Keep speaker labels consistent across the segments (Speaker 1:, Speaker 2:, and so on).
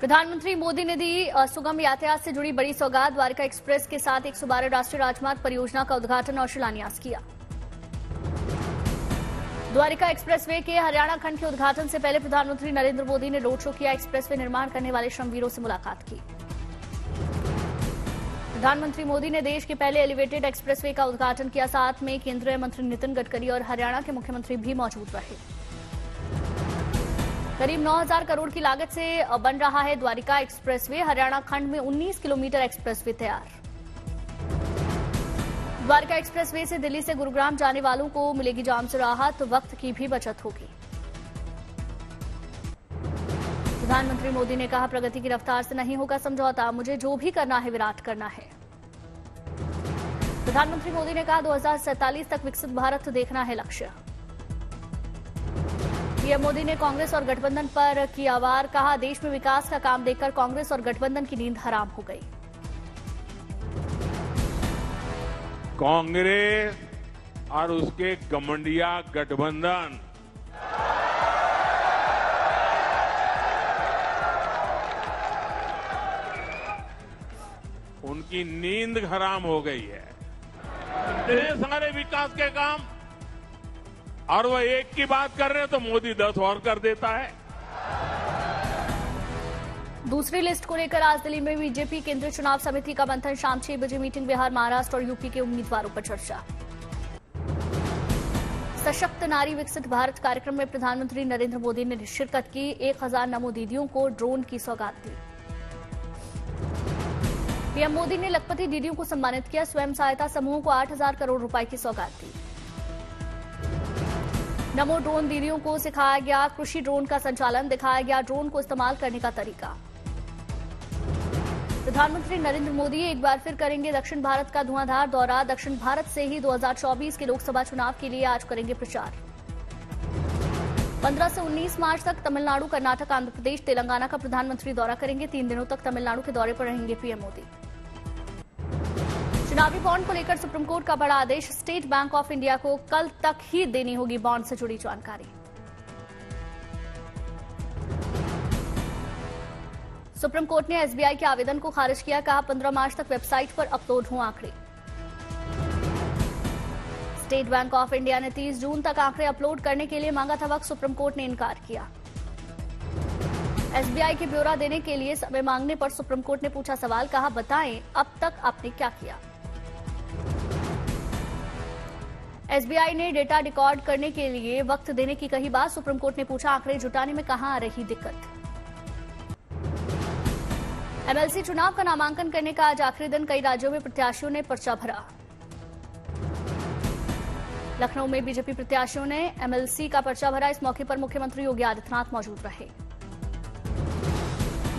Speaker 1: प्रधानमंत्री मोदी ने दी सुगम यातायात से जुड़ी बड़ी सौगात। द्वारका एक्सप्रेस के साथ 112 राष्ट्रीय राजमार्ग परियोजना का उद्घाटन और शिलान्यास किया। द्वारका एक्सप्रेसवे के हरियाणा खंड के उद्घाटन से पहले प्रधानमंत्री नरेंद्र मोदी ने रोड शो किया। एक्सप्रेसवे निर्माण करने वाले श्रमवीरों से मुलाकात की। प्रधानमंत्री मोदी ने देश के पहले एलिवेटेड एक्सप्रेसवे का उद्घाटन किया। साथ में केंद्रीय मंत्री नितिन गडकरी और हरियाणा के मुख्यमंत्री भी मौजूद रहे। करीब 9,000 करोड़ की लागत से बन रहा है द्वारका एक्सप्रेसवे। हरियाणा खंड में 19 किलोमीटर एक्सप्रेसवे तैयार। द्वारका एक्सप्रेसवे से दिल्ली से गुरुग्राम जाने वालों को मिलेगी जाम से राहत, वक्त की भी बचत होगी। प्रधानमंत्री मोदी ने कहा, प्रगति की रफ्तार से नहीं होगा समझौता, मुझे जो भी करना है विराट करना है। प्रधानमंत्री मोदी ने कहा, 2047 तक विकसित भारत देखना है लक्ष्य। पीएम मोदी ने कांग्रेस और गठबंधन पर किया वार। कहा, देश में विकास का काम देखकर कांग्रेस और गठबंधन की नींद हराम हो गई।
Speaker 2: कांग्रेस और उसके गमंडिया गठबंधन उनकी नींद हराम हो गई है। इतने सारे विकास के काम और वो एक की बात कर रहे हैं तो मोदी 10 और कर देता है।
Speaker 1: दूसरी लिस्ट को लेकर आज दिल्ली में बीजेपी केंद्रीय चुनाव समिति का मंथन। शाम 6 बजे मीटिंग। बिहार, महाराष्ट्र और यूपी के उम्मीदवारों पर चर्चा। सशक्त नारी विकसित भारत कार्यक्रम में प्रधानमंत्री नरेंद्र मोदी ने शिरकत की। 1000 नमो दीदियों को ड्रोन की सौगात दी। पीएम मोदी ने लखपति दीदियों को सम्मानित किया। स्वयं सहायता समूहों को 8,000 करोड़ रुपए की सौगात दी। नमो ड्रोन दीदियों को सिखाया गया कृषि ड्रोन का संचालन। दिखाया गया ड्रोन को इस्तेमाल करने का तरीका। प्रधानमंत्री नरेंद्र मोदी एक बार फिर करेंगे दक्षिण भारत का धुआंधार दौरा। दक्षिण भारत से ही 2024 के लोकसभा चुनाव के लिए आज करेंगे प्रचार। 15 से 19 मार्च तक तमिलनाडु, कर्नाटक, आंध्र प्रदेश, तेलंगाना का प्रधानमंत्री दौरा करेंगे। 3 दिनों तक तमिलनाडु के दौरे पर रहेंगे पीएम मोदी। चुनावी बॉन्ड को लेकर सुप्रीम कोर्ट का बड़ा आदेश। स्टेट बैंक ऑफ इंडिया को कल तक ही देनी होगी बॉन्ड से जुड़ी जानकारी। सुप्रीम कोर्ट ने एसबीआई के आवेदन को खारिज किया। कहा, 15 मार्च तक वेबसाइट पर अपलोड हों आंकड़े। स्टेट बैंक ऑफ इंडिया ने 30 जून तक आंकड़े अपलोड करने के लिए मांगा था वक्त। सुप्रीम कोर्ट ने इनकार किया। एसबीआई के ब्यौरा देने के लिए समय मांगने पर सुप्रीम कोर्ट ने पूछा सवाल। कहा, बताएं अब तक आपने क्या किया। एसबीआई ने डेटा रिकॉर्ड करने के लिए वक्त देने की कही बात। सुप्रीम कोर्ट ने पूछा, आंकड़े जुटाने में कहां आ रही दिक्कत। एमएलसी चुनाव का नामांकन करने का आज आखिरी दिन। कई राज्यों में प्रत्याशियों ने पर्चा भरा। लखनऊ में बीजेपी प्रत्याशियों ने एमएलसी का पर्चा भरा। इस मौके पर मुख्यमंत्री योगी आदित्यनाथ मौजूद रहे।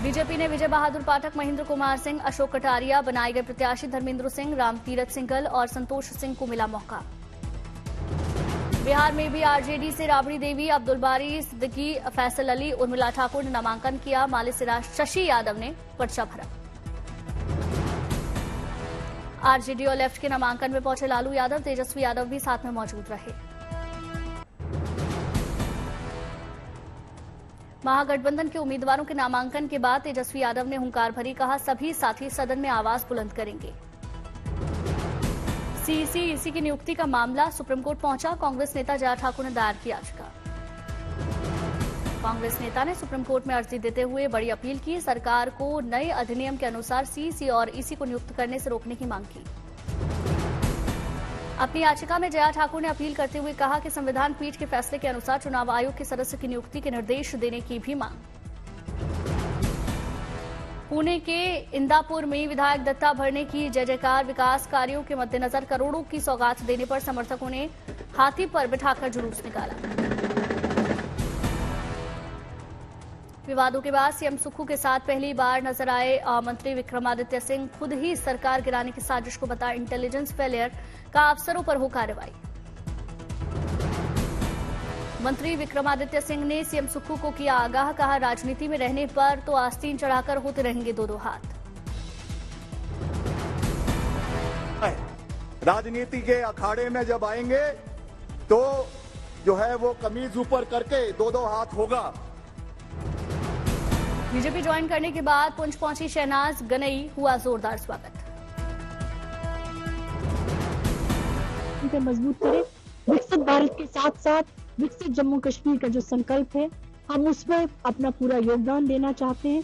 Speaker 1: बीजेपी ने विजय बहादुर पाठक, महेंद्र कुमार सिंह, अशोक कटारिया बनाए गए प्रत्याशी धर्मेंद्र सिंह, रामतीरथ सिंघल और संतोष सिंह को मिला मौका। बिहार में भी आरजेडी से राबड़ी देवी, अब्दुल बारी सिद्दीकी, फैसल अली, उर्मिला ठाकुर ने नामांकन किया। माले से शशि यादव ने पर्चा भरा। आरजेडी और लेफ्ट के नामांकन में पहुंचे लालू यादव, तेजस्वी यादव भी साथ में मौजूद रहे। महागठबंधन के उम्मीदवारों के नामांकन के बाद तेजस्वी यादव ने हुंकार भरी। कहा, सभी साथी सदन में आवाज बुलंद करेंगे। सीईसी की नियुक्ति का मामला सुप्रीम कोर्ट पहुंचा। कांग्रेस नेता जया ठाकुर ने दायर की याचिका। कांग्रेस नेता ने सुप्रीम कोर्ट में अर्जी देते हुए बड़ी अपील की। सरकार को नए अधिनियम के अनुसार सीईसी और ईसी को नियुक्त करने से रोकने की मांग की। अपनी याचिका में जया ठाकुर ने अपील करते हुए कहा कि संविधान पीठ के फैसले के अनुसार चुनाव आयोग के सदस्य की नियुक्ति के निर्देश देने की भी मांग। पुणे के इंदापुर में विधायक दत्ता भरने की जय जयकार। विकास कार्यों के मद्देनजर करोड़ों की सौगात देने पर समर्थकों ने हाथी पर बिठाकर जुलूस निकाला। विवादों के बाद सीएम सुक्खू के साथ पहली बार नजर आए मंत्री विक्रमादित्य सिंह। खुद ही सरकार गिराने की साजिश को बताया इंटेलिजेंस फेलियर। का अफसरों पर हो कार्रवाई। मंत्री विक्रमादित्य सिंह ने सीएम सुक्खू को किया आगाह। कहा, राजनीति में रहने पर तो आस्तीन चढ़ाकर होते रहेंगे दो हाथ।
Speaker 3: राजनीति के अखाड़े में जब आएंगे तो जो है वो कमीज ऊपर करके दो हाथ होगा।
Speaker 1: बीजेपी ज्वाइन करने के बाद पुंछ पहुंची शहनाज गनई, हुआ जोरदार स्वागत।
Speaker 4: मजबूत करें, विकसित भारत के साथ साथ विकसित जम्मू कश्मीर का जो संकल्प है, हम उसमें अपना पूरा योगदान देना चाहते हैं।